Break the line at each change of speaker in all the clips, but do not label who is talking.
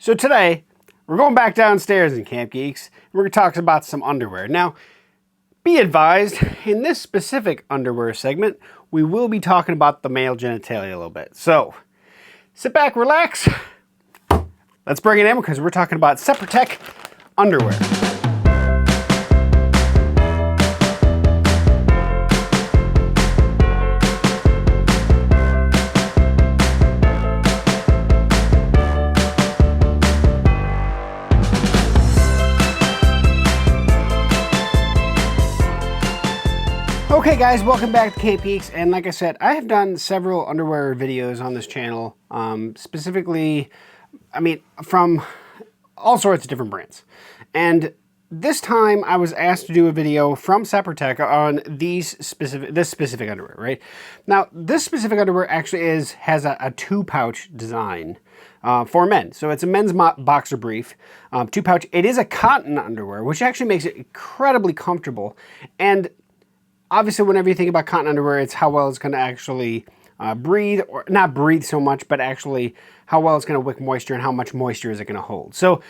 So today, we're going back downstairs in Camp Geeks. We're going to talk about some underwear. Now, be advised, in this specific underwear segment, we will be talking about the male genitalia a little bit. So, sit back, relax. Let's bring it in because we're talking about Seprotec underwear. Okay guys, welcome back to Camp Geeks, and like I said, I have done several underwear videos on this channel, specifically, from all sorts of different brands. And this time I was asked to do a video from Seprotec on this specific underwear, right? Now, this specific underwear actually has a two-pouch design for men. So it's a men's boxer brief, two-pouch. It is a cotton underwear, which actually makes it incredibly comfortable. And obviously, whenever you think about cotton underwear, it's how well it's going to actually breathe, or not breathe so much, but actually how well it's going to wick moisture and how much moisture is it going to hold. So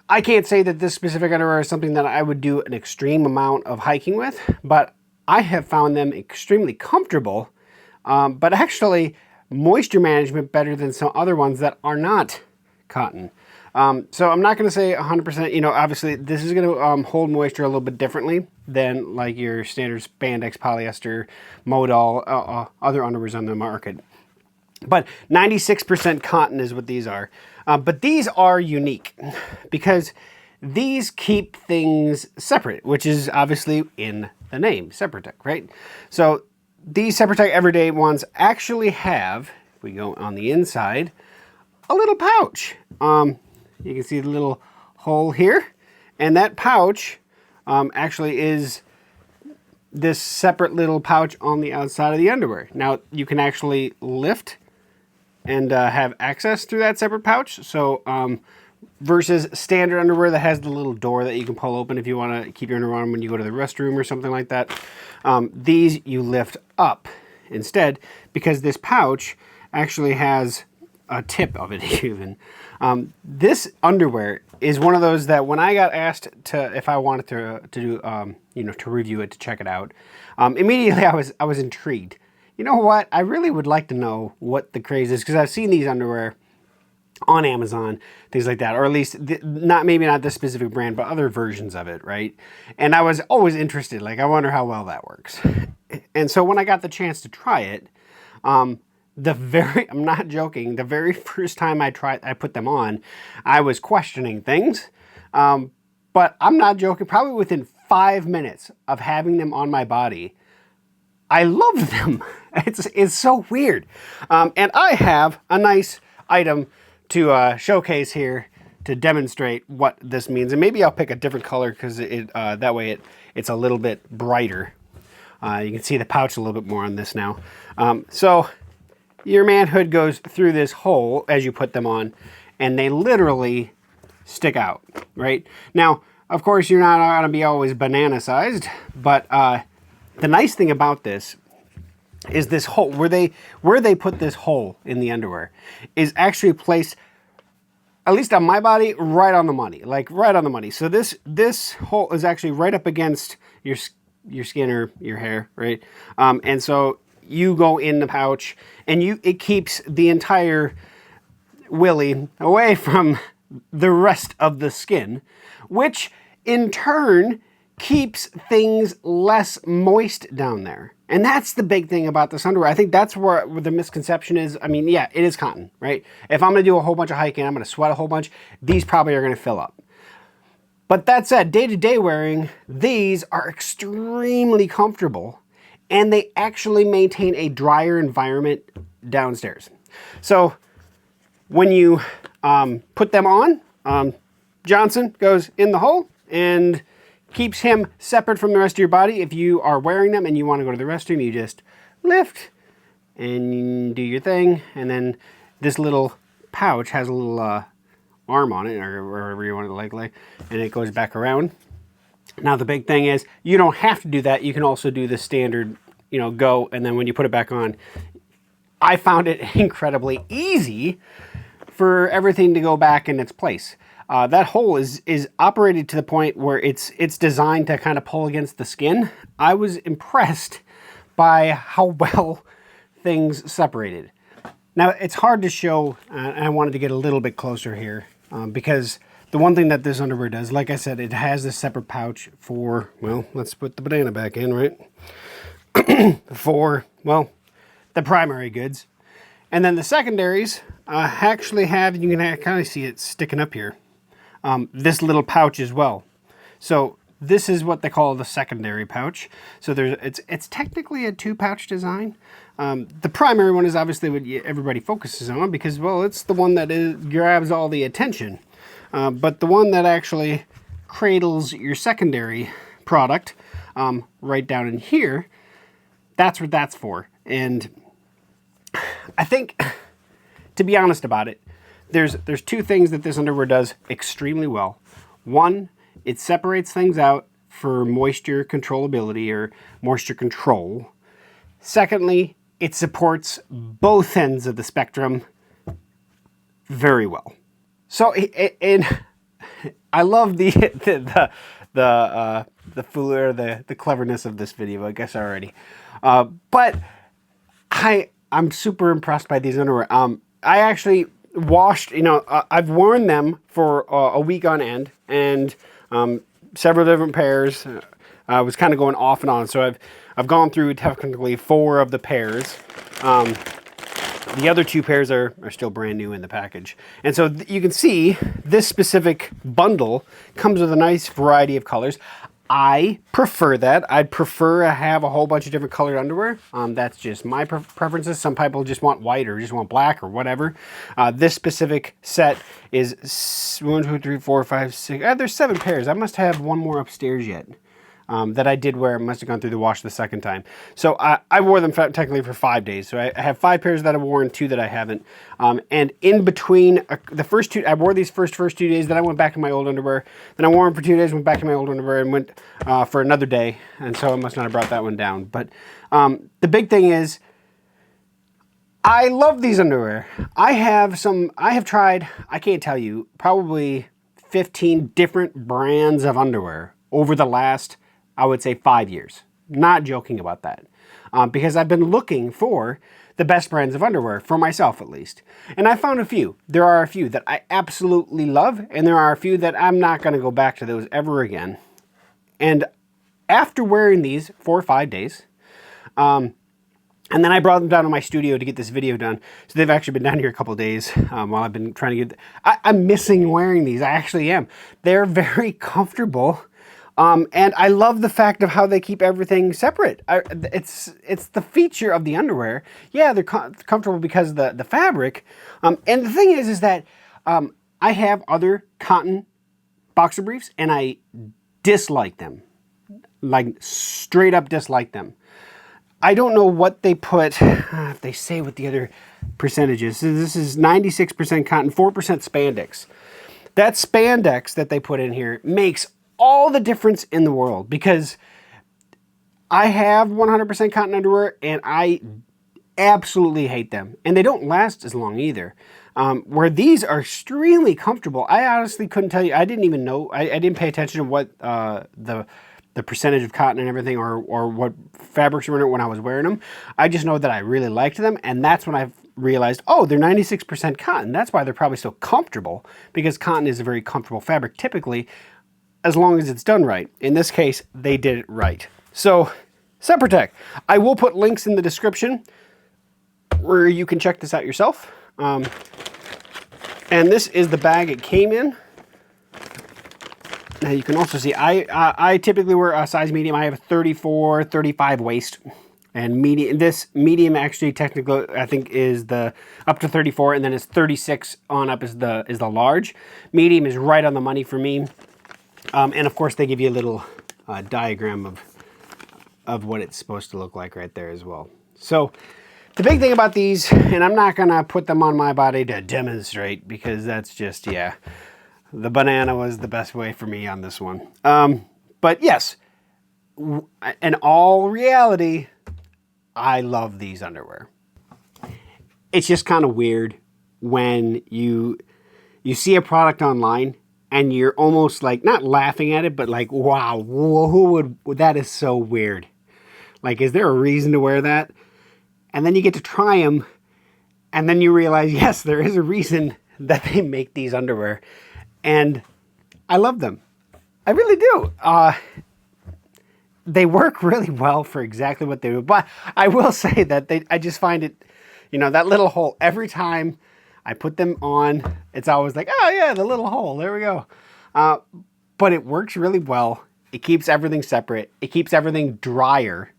I can't say that this specific underwear is something that I would do an extreme amount of hiking with, but I have found them extremely comfortable, but actually moisture management better than some other ones that are not cotton. So I'm not going to say 100%, obviously this is going to hold moisture a little bit differently than like your standard spandex, polyester, modal, other underwears on the market. But 96% cotton is what these are. But these are unique because these keep things separate, which is obviously in the name, Seprotec, right? So these Seprotec Everyday ones actually have, if we go on the inside, a little pouch. You can see the little hole here, and that pouch actually is this separate little pouch on the outside of the underwear. Now, you can actually lift and have access through that separate pouch. So, versus standard underwear that has the little door that you can pull open if you want to keep your underwear on when you go to the restroom or something like that. These you lift up instead because this pouch actually has a tip of it even. This underwear is one of those that when I got asked if I wanted to do, to review it, to check it out, immediately I was intrigued. You know what? I really would like to know what the craze is because I've seen these underwear on Amazon, things like that, or at least maybe not this specific brand, but other versions of it, right? And I was always interested, like I wonder how well that works. And so when I got the chance to try it, I'm not joking, the very first time I put them on, I was questioning things, but I'm not joking, probably within 5 minutes of having them on my body, I love them. It's so weird. And I have a nice item to showcase here to demonstrate what this means. And maybe I'll pick a different color because that way it's a little bit brighter. You can see the pouch a little bit more on this now. So your manhood goes through this hole as you put them on, and they literally stick out, right? Now, of course, you're not going to be always banana sized, but the nice thing about this is this hole, where they put this hole in the underwear, is actually placed, at least on my body, right on the money, like right on the money. So this hole is actually right up against your skin or your hair, right? And so you go in the pouch, and it keeps the entire willy away from the rest of the skin, which in turn keeps things less moist down there. And that's the big thing about this underwear. I think that's where the misconception is. Yeah, it is cotton, right? If I'm going to do a whole bunch of hiking, I'm going to sweat a whole bunch, these probably are going to fill up. But that said, day-to-day wearing, these are extremely comfortable, and they actually maintain a drier environment downstairs. So when you put them on, Johnson goes in the hole and keeps him separate from the rest of your body. If you are wearing them and you want to go to the restroom, you just lift and do your thing. And then this little pouch has a little arm on it, or wherever you want it, like, and it goes back around. Now the big thing is you don't have to do that. You can also do the standard, go, and then when you put it back on, I found it incredibly easy for everything to go back in its place. That hole is operated to the point where it's designed to kind of pull against the skin. I was impressed by how well things separated. Now, it's hard to show, and I wanted to get a little bit closer here, because the one thing that this underwear does, like I said, it has this separate pouch for, well, let's put the banana back in, right? For, well, the primary goods. And then the secondaries actually have, you can kind of see it sticking up here, this little pouch as well. So this is what they call the secondary pouch. So it's technically a 2-pouch design. The primary one is obviously what everybody focuses on because, well, it's the one that grabs all the attention. But the one that actually cradles your secondary product right down in here, that's what that's for. And I think, to be honest about it, there's 2 things that this underwear does extremely well. One, it separates things out for moisture controllability or moisture control. Secondly, it supports both ends of the spectrum very well. So, and I love the cleverness of this video, I guess already. But I'm super impressed by these underwear. I actually washed, I've worn them for a week on end, and several different pairs. I was kind of going off and on, so I've gone through technically 4 of the pairs. The other 2 pairs are still brand new in the package. And so you can see this specific bundle comes with a nice variety of colors. I prefer that. I'd prefer to have a whole bunch of different colored underwear. That's just my preferences. Some people just want white or just want black or whatever. This specific set is 1, 2, 3, 4, 5, 6. There's 7 pairs. I must have one more upstairs yet. That I did wear. Must have gone through the wash the second time. So I wore them technically for 5 days. So I have 5 pairs that I've worn, 2 that I haven't. And in between the first 2, I wore these first 2 days. Then I went back to my old underwear. Then I wore them for 2 days, went back to my old underwear, and went for another day. And so I must not have brought that one down. But the big thing is, I love these underwear. I have tried, I can't tell you, probably 15 different brands of underwear over the last, I would say, 5 years. Not joking about that. Because I've been looking for the best brands of underwear, for myself at least. And I found a few. There are a few that I absolutely love, and there are a few that I'm not going to go back to those ever again. And after wearing these 4 or 5 days, and then I brought them down to my studio to get this video done. So they've actually been down here a couple of days while I've been trying to get... I'm missing wearing these. I actually am. They're very comfortable. And I love the fact of how they keep everything separate. It's the feature of the underwear. Yeah, they're comfortable because of the fabric. And the thing is that I have other cotton boxer briefs, and I dislike them. Like, straight up dislike them. I don't know what they put, if they say what the other percentage is. So this is 96% cotton, 4% spandex. That spandex that they put in here makes all the difference in the world, because I have 100% cotton underwear and I absolutely hate them, and they don't last as long either. Where these are extremely comfortable. I honestly couldn't tell you. I didn't even know. I didn't pay attention to what the percentage of cotton and everything, or what fabrics were in it when I was wearing them. I just know that I really liked them, and that's when I've realized, oh, they're 96% cotton. That's why they're probably so comfortable, because cotton is a very comfortable fabric typically, as long as it's done right. In this case, they did it right. So, Sempertech. I will put links in the description where you can check this out yourself. And this is the bag it came in. Now you can also see, I typically wear a size medium. I have a 34, 35 waist. And medium, this medium actually technically I think is the up to 34, and then it's 36 on up is the large. Medium is right on the money for me. And of course they give you a little diagram of what it's supposed to look like right there as well. So the big thing about these, and I'm not gonna put them on my body to demonstrate, because that's just, yeah, the banana was the best way for me on this one. But yes, in all reality, I love these underwear. It's just kind of weird when you see a product online and you're almost like not laughing at it, but like, wow, who would that is so weird. Like, is there a reason to wear that? And then you get to try them, and then you realize, yes, there is a reason that they make these underwear, and I love them. I really do. They work really well for exactly what they do. But I will say that I just find it, you know, that little hole, every time I put them on, it's always like, oh yeah, the little hole, there we go. But it works really well. It keeps everything separate. It keeps everything drier.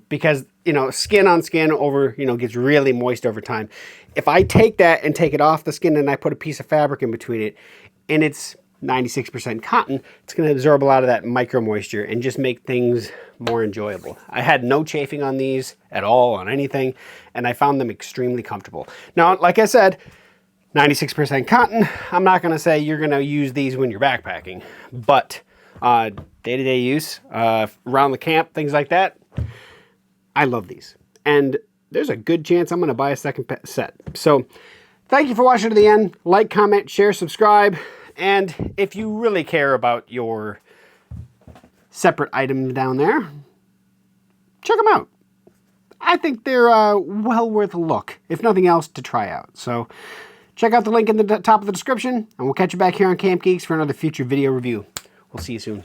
Because, you know, skin on skin over, you know, gets really moist over time. If I take that and take it off the skin and I put a piece of fabric in between it, and it's 96% cotton, it's going to absorb a lot of that micro moisture and just make things more enjoyable. I had no chafing on these at all, on anything, and I found them extremely comfortable. Now, like I said, 96% cotton, I'm not going to say you're going to use these when you're backpacking, but day-to-day use, around the camp, things like that, I love these. And there's a good chance I'm going to buy a second set. So thank you for watching to the end. Like, comment, share, subscribe. And if you really care about your separate items down there, check them out. I think they're well worth a look, if nothing else, to try out. So check out the link in the top of the description, and we'll catch you back here on Camp Geeks for another future video review. We'll see you soon.